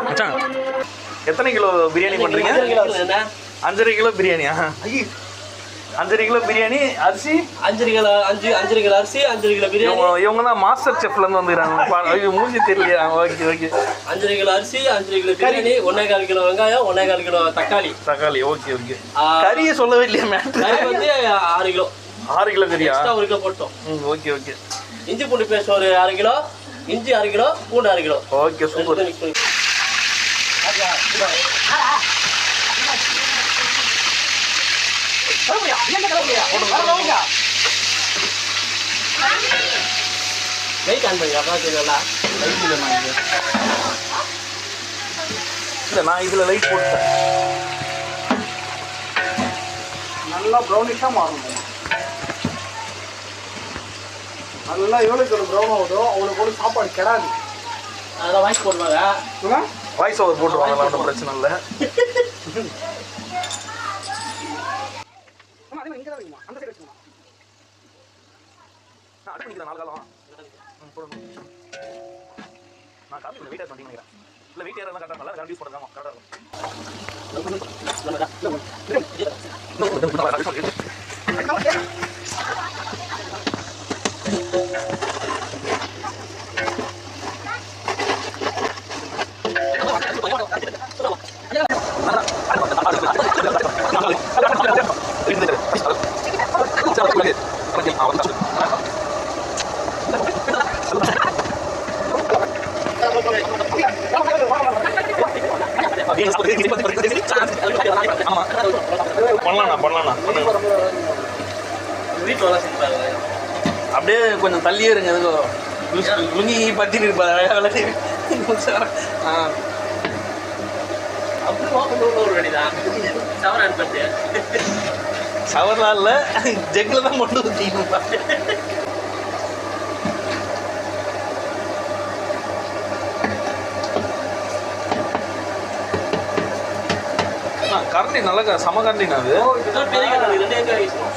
மச்சான் எத்தனை கிலோ பிரியாணி பண்ணுறீங்க? 5.5 கிலோ பிரியாணியா? 5.5 கிலோ பிரியாணி அரிசி 5 கிலோ அரிசி 5 கிலோ பிரியாணி. இவங்க தான் மாஸ்டர் செஃப்லேருந்து வந்துக்கிறாங்க. மூஞ்சி தெரியலையா? Okay okay. 5 கிலோ அரிசி 5 கிலோ பிரியாணி 1.25 கிலோ வெங்காயம் 1.25 கிலோ தக்காளி. Okay okay. கறியை சொல்லவே இல்லையா? மேட்ரு வந்து 6 கிலோ. 6 கிலோ கறியா? 1 கிலோ போட்டோம். Okay okay. இஞ்சி பூண்டு பேஸ்ட் ஒரு 6 கிலோ, இஞ்சி 6 கிலோ, பூண்டு 6 kilo. Okay super. Light on பண்ணி நல்லா இல்லை, நான் இதில் லைட் போட்டேன். நல்லா ப்ரௌனிஷாக மாறணும். நல்லா எவ்வளோக்கு ஒரு ப்ரௌன் ஆகுதோ அவங்களுக்கு கூட சாப்பாடு கிடாது. அதெல்லாம் வாய்ஸ் போடுவாங்க. வாய்ஸ் ஓவர் போட்டுருவாங்க, ஒன்றும் பிரச்சனை இல்லை. நான் காப்பி வெயிட் பண்ணிக்கிறேன். இல்லை வெயிட் ஏறலாம் கரெக்டாக நல்லா கண்டிப்பாக போடுறாங்க கரெக்டாக அப்படியே கொஞ்சம் தள்ளியே இருங்க. லுங்கி பத்திட்டு இருப்பாரு. சவர்லாம் இல்லை, ஜெக்கில் தான் கொண்டு ஊற்றிக்கணும். கரண்டி நல்லா சம கரண்டினா அது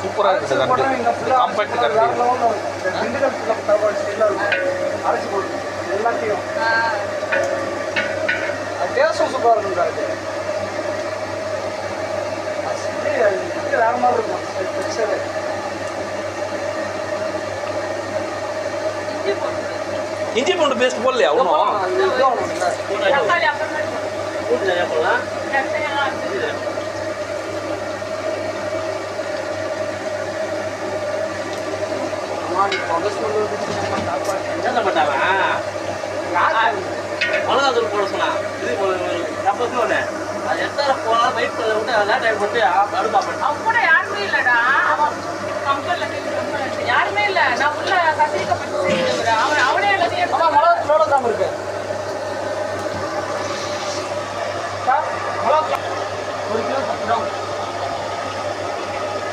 சூப்பராக இருக்குது. கரண்டி காம்பேக்ட் கரண்டி. எல்லாத்தையும் டேஸ்ட்டும் சூப்பராக இருக்கும். வேற மாதிரி இருக்கும். இஞ்சி பூண்டு பேஸ்ட் போடலையா? ஒன்றும் மிளகாத்தூள் போட சொன்னா இது ஒன்று அது எத்தனை போனால் வெயிட் பண்ண விட்டு அதெல்லாம் டைம் போட்டு அடுப்பா யாருமே இல்லைடா. யாருமே இல்லை. நான் உள்ள கத்திரிக்கப்பட்டு அவனே எல்லாத்தையும் மிளகாத்தூளோட தான் இருக்கு.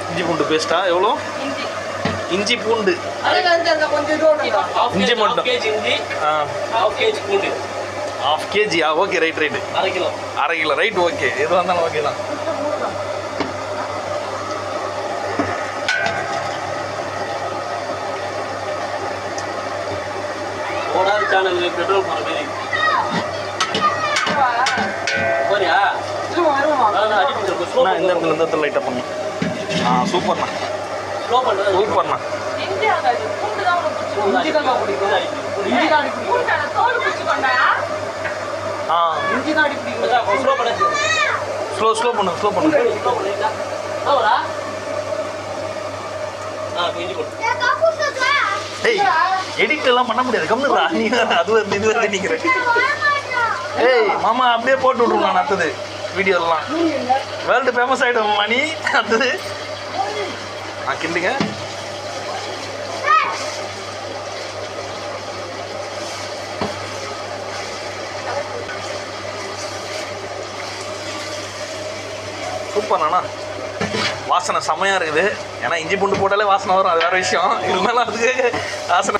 இஞ்சி பூண்டு பேஸ்டா எவ்வளோ? இஞ்சி பூண்டு இஞ்சி மட்டும் ½ கேஜியா? Okay right right. அரை கிலோ ரைட். ஓகே எது வந்தாலும் ஓகே தான். பெட்ரோல் இந்த இடத்துல லைட்டாக பண்ணணும். சூப்பர்ண்ணா சூப்பர்ண்ணா. ஸ்லோ பண்ணு. ஏய் எடிட் எல்லாம் பண்ண முடியாது. கம்முடா நீ. அது வந்து இது வந்து நிற்கிறேன். ஏய் மாமா அப்படியே போட்டு விட்ருங்க. நான் அடுத்தது வீடியோலாம் வேர்ல்டு ஃபேமஸ் ஆகிடும் மணி. அடுத்தது கிண்டுங்க. சூப்பர்ண்ணா. வாசனை செம்மையாக இருக்குது. ஏன்னா இஞ்சி பூண்டு போட்டாலே வாசனை வரும், அது வேறு விஷயம். இருந்தாலும் அதுக்கு வாசனை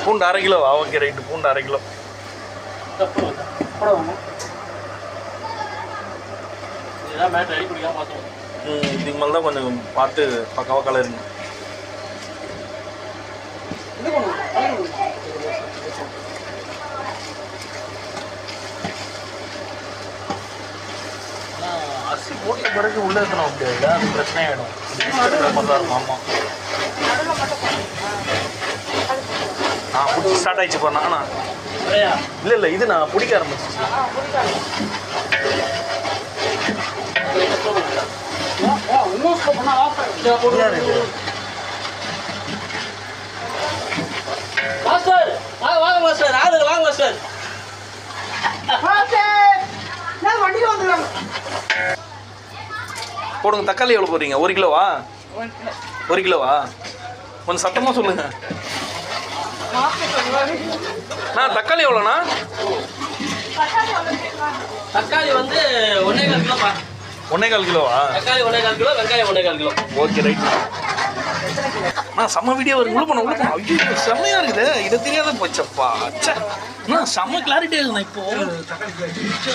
பூண்டு 1/2 கிலோ. Okay right. பூண்டு 1/2 கிலோ. இதான் மேட் ரெடி பிடிக்காம பார்த்தோம். இதுக்கு மேலே தான் கொஞ்சம் பார்த்து பக்காவாக கலருங்க. அரிசி போட்ட பிறகு உள்ளே இருக்கணும் அப்படி இல்லை, அது பிரச்சனையாயிடும். ஆமாம் பிடிச்சி ஸ்டார்ட் ஆயிடுச்சு போறேன் நான். இல்லை இது நான் பிடிக்க ஆரம்பிச்சிச்சு. மாஸ்டர் வாங்க மாஸ்டர், ஆளுங்க வாங்க மாஸ்டர். போடுங்க. தக்காளி எவ்வளோ போடுறீங்க? 1 கிலோவா? 1 கிலோவா? கொஞ்சம் சத்தமாக சொல்லுங்க. தக்காளி எவ்வளோண்ணா? தக்காளி வந்து 1.25 கிலோப்பா. 1.25 கிலோவா? தக்காளி 1.25 கிலோ, வெங்காயம் 1.25 கிலோ. Okay right. செம்ம வீடியோ உள்ள போன ஐயோ செம்மையா இருக்குது. இதை தெரியாத போச்சப்பா. செம்ம கிளாரிட்டி இருக்குண்ணா இப்போ.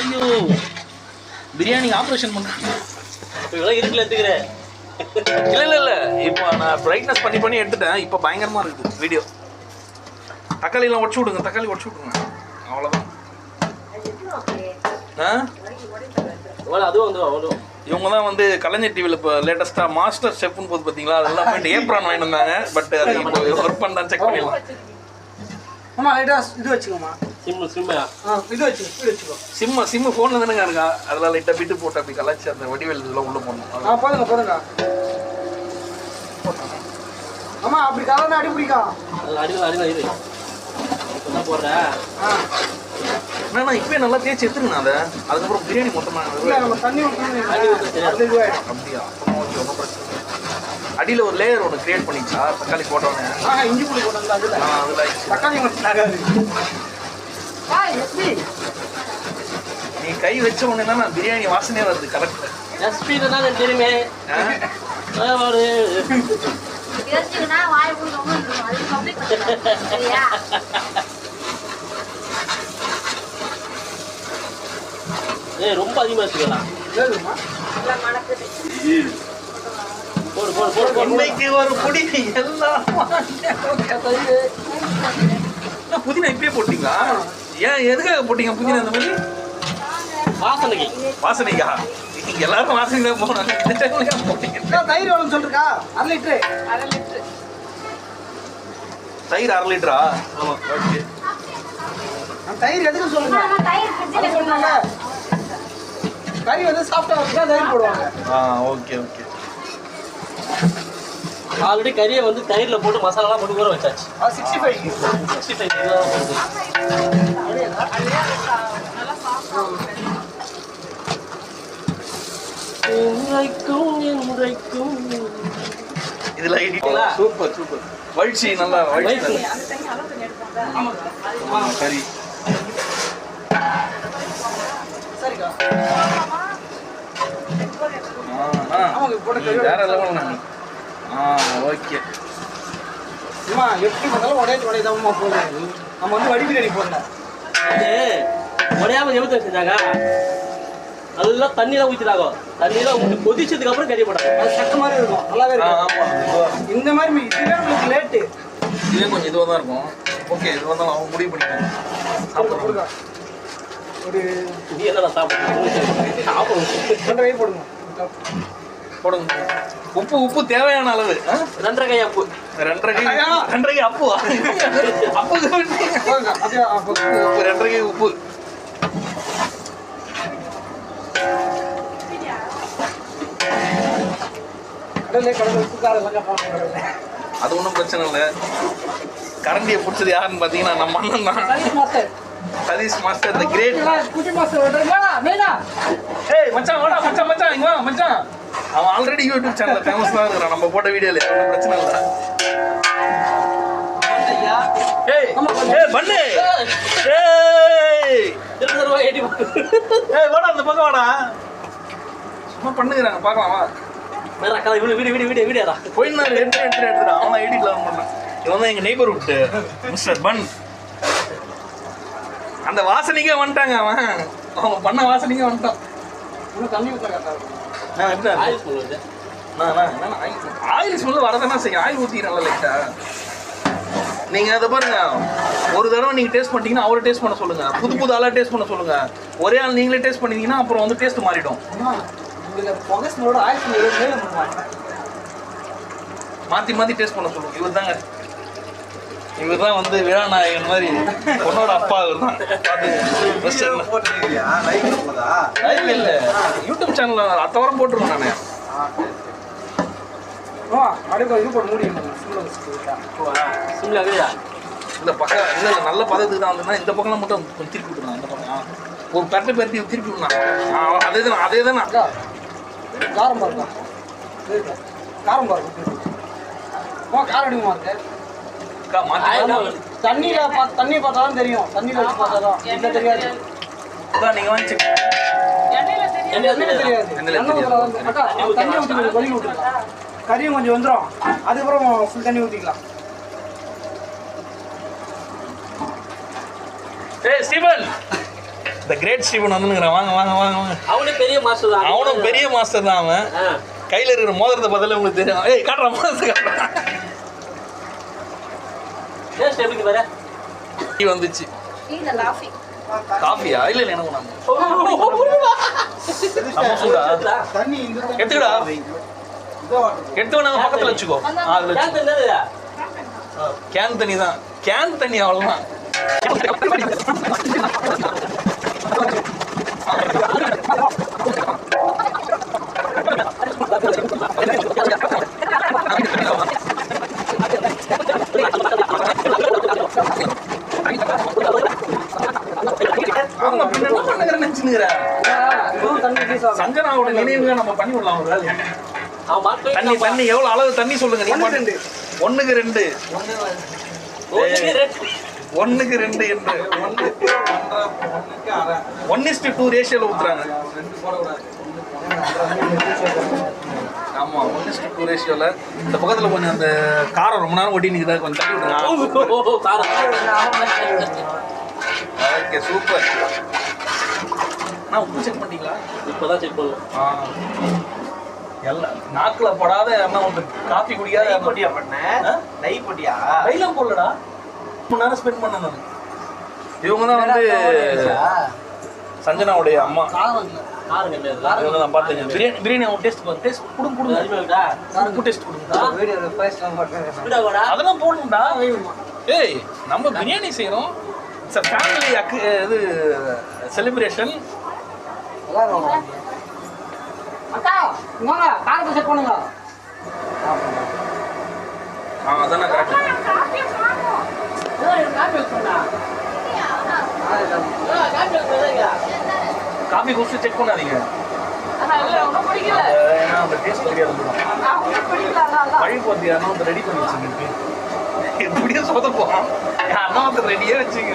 ஐயோ பிரியாணி ஆப்ரேஷன் பண்ணுறேன். இதெல்லாம் இருக்குல்ல எடுத்துக்கிறேன். இல்லை இப்போ நான் பிரைட்னஸ் பண்ணி எடுத்துட்டேன். இப்போ பயங்கரமாக இருக்குது வீடியோ. தக்காளிலாம் உடச்சு விடுங்க. தக்காளி உடச்சு விடுங்க. அவ்வளோதான். அதுவும் வந்து இவங்க தான் வந்து கலைஞர் டிவியில் இப்போ லேட்டஸ்ட்டாக மாஸ்டர் ஷெஃப்னு போது பார்த்தீங்களா, அதெல்லாம் போயிட்டு ஏப்ரான் வாங்கிட்டு வந்தாங்க. பட் அது இப்போ ஒர்க் பண்ணான்னு செக் பண்ணிடலாம். இது வச்சுக்கோமா. சிம்மு ஃபோனில் தானேங்க இருக்கா, அதெல்லாம் லைட்டாக பிட்டு போட்டு அப்படி கலாச்சி அந்த வடிவேல் இதெல்லாம் உள்ளே போடணும். போதுங்க. ஆமா அப்படி கலந்து அடி பிடிக்கா. போடுறேன். என்னண்ணா இப்போயே நல்லா தேய்ச்சி எடுத்துருங்கண்ணா அதை. அதுக்கப்புறம் பிரியாணி மொத்தமாக தண்ணி அப்படியா? ஓகே ஒன்றும் பிரச்சனை. அடியில் ஒரு லேயர் ஒன்று கிரியேட் பண்ணிச்சா தக்காளி போட்டோன்னே? இஞ்சி பூடி போட்டோம் அதில் தக்காளி மட்டும். நீ கை வச்ச உடனே தான் பிரியாணி வாசனையே வருது. கரெக்ட். எஸ்பீடு தான் தெரியுமே. ரொம்ப அதிகமா வச்சுக்கலாம். இன்னைக்கு ஒரு பொடி எல்லாம் புதினா இப்பயே போட்டீங்களா? ஏன் எதுக்காக போட்டீங்க புதினா? அந்த மாதிரி வாசனைக்கா? எல்லாரும் வாசனை தான் போனாங்க. போட்டீங்க. தயிர் எவ்வளோன்னு சொல்லிருக்கா? 1/2 லிட்டரு. தயிர் 1/2 லிட்டரா? ஆமாம். ஓகே. தயிர் எதுக்கு சொல்லுங்க? கறி வந்து சாஃப்டா வச்சா தயிர் போடுவாங்க. ஓகே. ஆல்ரெடி கறியை வந்து தயிரில் போட்டு மசாலாலாம் போட்டு ஊற வச்சாச்சு. 65 இதுல சூப்பர் வழிச்சி நல்லா வழிச்சி கறி. சரிக்கா. வேற லெவல். ஓகே. எப்படி பார்த்தாலும் உடையதாம போடுறேன். நம்ம வந்து வடி பிரியாணி போடல. உடையாம எவ்வளோ செஞ்சாங்க? நல்லா தண்ணியெல்லாம் ஊற்றிட்டாங்க. தண்ணியெல்லாம் ஊற்றி கொதிச்சதுக்கு அப்புறம் கறி போட்டாங்க. அது சட்ட மாதிரி இருக்கும். நல்லாவே இருக்கும். இந்த மாதிரி இதுவே உங்களுக்கு லேட்டு. இதுவே கொஞ்சம் இதுவாக தான் இருக்கும். ஓகே இது வந்தாலும் அவங்க முடிவு பண்ணிக்கலாம். சாப்பிடுங்க. ஒரு நீ என்ன சாப்பிடுங்க போடுங்க. உப்பு தேவையான அளவு. 2.5 கை அப்பு. 2.5 கை அப்பு. அப்புக்கு உப்பு 2.5 கை உப்பு. அது ஒன்றும் பிரச்சனை இல்லை. கரண்டியை பிடிச்சது யாருன்னு பார்த்தீங்கன்னா நம்ம அண்ணன் தான். Sathish master the great. ஏய் மச்சான் வாடா மச்சான் இங்க வா மச்சான். அவன் ஆல்ரெடி யூடியூப் சேனல்ல ஃபேமஸா இருக்கான். நம்ம போட்ட வீடியோல ஒன்றும் பிரச்சனை இல்லை. ஏய் பண்ணு. ஏய் வாடா அந்த பக்கம் வாடா. சும்மா பண்ணுகிறாங்க பார்க்கலாமா? மேரா கதை வீடியோடா போய் நான் எடுத்துடா. அவன் எடிட்ல பண்ணான். இவன் தான் எங்க நெய்பர்ஹுட் மிஸ்டர் பன். அந்த வாசனைக்கே வந்துட்டாங்க அவன். அவங்க பண்ண வாசனைக்கே வந்துட்டான். இன்னும் தண்ணி ஊற்ற கரெக்டாக இருக்கும். நான் எப்படி ஆயில் ஸ்மெல் வருது. ஆயில் ஸ்மெல் வரதானே செய்யும். ஆயில் ஊற்றிக்கிறேன்ல லைட்டா. நீங்கள் அதை பாருங்க, ஒரு தடவை நீங்கள் டேஸ்ட் பண்ணிட்டீங்கன்னா அவரை டேஸ்ட் பண்ண சொல்லுங்கள். புது ஆளாக டேஸ்ட் பண்ண சொல்லுங்கள். ஒரே ஆள் நீங்களே டேஸ்ட் பண்ணிங்கன்னா அப்புறம் வந்து டேஸ்ட் மாறிடும். இதில் புகை ஸ்மெல்லோட ஆயில் ஸ்மெல் மேலே பண்ணுவாங்க. மாற்றி டேஸ்ட் பண்ண சொல்லுங்கள். இவர் தான் வந்து விழா நாயகன் மாதிரி பொண்ணோட அப்பா. இவர் தான் லைவ் இல்லை, யூடியூப் சேனலில் அடுத்த வாரம் போட்டுருவேன் நான். அப்படியே இது போட்டு மூடி சிம்லா வேடா. இந்த பக்கம் இல்லை நல்ல பதத்துக்கு தான் வந்துன்னா இந்த பக்கம்லாம் மட்டும் கொஞ்சம் திருப்பி விட்டுருங்க. அந்த பக்கம் ஒரு பெரட்டி திருப்பி விடணும். அதே தானே காரம் பாருங்க. காரம் பாருங்க. காரம் அடிக்குமா இருக்கு. தண்ணி பார்த்தாலும் தெரியும். தண்ணியில் வச்சு பார்த்தாதான் இல்லை தெரியாது. நீங்கள் வந்து தெரியாது. தண்ணி ஊற்றி கொதி விட்டுருக்கலாம். கறியும் கொஞ்சம் வந்துடும். அதுக்கப்புறம் ஃபுல் தண்ணி ஊற்றிக்கலாம். ஸ்டீவன், த கிரேட் ஸ்டீவன் வந்துங்கிறான். வாங்க. அவனும் பெரிய மாஸ்டர் தான். அவனும் பெரிய மாஸ்டர் தான். அவன் கையில் இருக்கிற மோதிரத்தை பதில் உங்களுக்கு தெரியும். காட்டுறான் மோதிரத்தை காட்டுறான். டேஸ்ட் எப்படி வர? வந்துச்சு. காஃபியா? இல்லை எனக்கு தண்ணி எடுத்துக்கடா. எடுத்து நாங்கள் பக்கத்தில் வச்சுக்கோ. கேன் தண்ணி தான். கேன் தண்ணி அவ்வளோதான். சஞ்சனாவோட நினைவுగా நம்ம பண்ணி விடலாம். ஒரு வேலை தண்ணி எவ்வளவு அளவு தண்ணி சொல்லுங்க. 1க்கு 2 1க்கு 2 என்று 1:2 ரேஷியோல ஊத்துறாங்க. ஆமா 1:2 ரேஷியோல. இந்த பக்கத்துல கொஞ்சம் அந்த காரம் ரொம்ப நேரம் ஒட்டி நிக்குதா, கொஞ்சம் தள்ளி விடுங்க. Okay super. நான் உப்பு செக் பண்ணிட்டீங்களா? இப்பதான் செக் பண்ணுவோம். எல்லாம் நாக்கில் படாத எண்ணெய் வந்து காஃபி குடிக்காத போட்டியா பண்ணேன். நெய் போட்டியா? நெய்லாம் போடலடா. 3 மணி நேரம் ஸ்பெண்ட் பண்ணேன் நான். இவங்க தான் வந்து சஞ்சனாவுடைய அம்மா. இவங்க தான் பார்த்தீங்க. பிரியாணி அவங்க டேஸ்ட் கொடுங்க. உப்பு டேஸ்ட் கொடுங்க. அதெல்லாம் போடணும்டா. ஏய் நம்ம பிரியாணி செய்கிறோம். இட்ஸ் அ ஃபேமிலி இது செலிப்ரேஷன். அக்கா வாங்க காரத்தை செக் பண்ணுங்க. அதானே கரெக்ட். காஃபி குடிச்சு செக் பண்ணாதீங்க. ஏன்னா அந்த டேஸ்ட் தெரியாது. பழி போத்தி யாரும் வந்து ரெடி பண்ணி வச்சுங்க. எப்படியும் சொதப்போம். அண்ணா வந்து ரெடியே வச்சுங்க.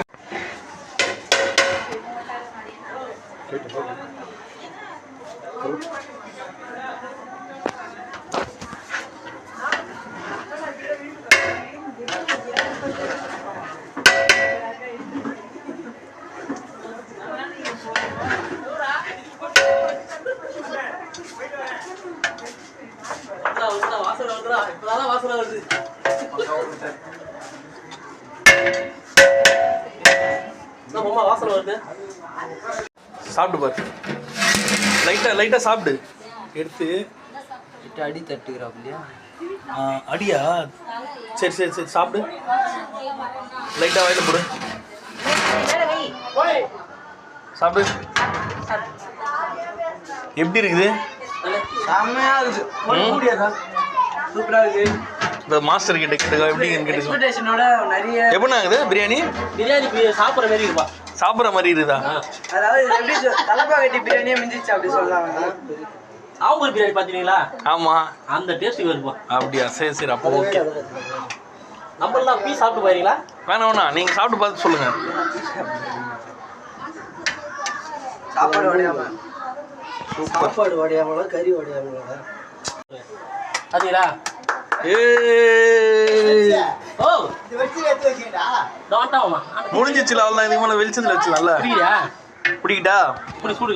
வாசனை வருது. வாசனை வருது. சாப்பிட்டு பாரு. லைட்டா சாப்பிடு. எடுத்து அடி தட்டுக்கிறோம் இல்லையா? அடியா? சரி சாப்பிடு. லைட்டா வாயில போடு. சாப்பிடு. எப்படி இருக்குது? செம்மையா இருக்கு. சூப்பரா இருக்கு. இந்த மாஸ்டர் கிட்ட எப்படி எக்ஸ்பெக்டேஷனோட நிறைய. எப்படி ஆகுது பிரியாணி? சாப்பிட்ற மாதிரி இருப்பா. சாப்பிட்ற மாதிரி இருக்குதா? அதாவது எப்படி தலப்பா கட்டி பிரியாணியே மிஞ்சிச்சு அப்படி சொல்லலாம். சாம்பல் பிரியாணி பாத்தீங்களா? ஆமா அந்த டேஸ்ட் வருப்பா. அப்படியா? சரி அப்போ ஓகே. நம்மளாம் பீஸ் சாப்பிட்டு போறீங்களா? வேணாம் நீங்க சாப்பிட்டு பார்த்து சொல்லுங்க. சாப்பாடு வடையாமல கறி வடையாமல பாத்தீங்களா? ஏய் ஓ டோன்ட்டாமா முடிஞ்சிச்சுல அவ்வளோ இதுக்கு மேலே வெளிச்சத்தில் வச்சுலாம்ல புரியுதா பிடிக்கிட்டா இப்படி சூடு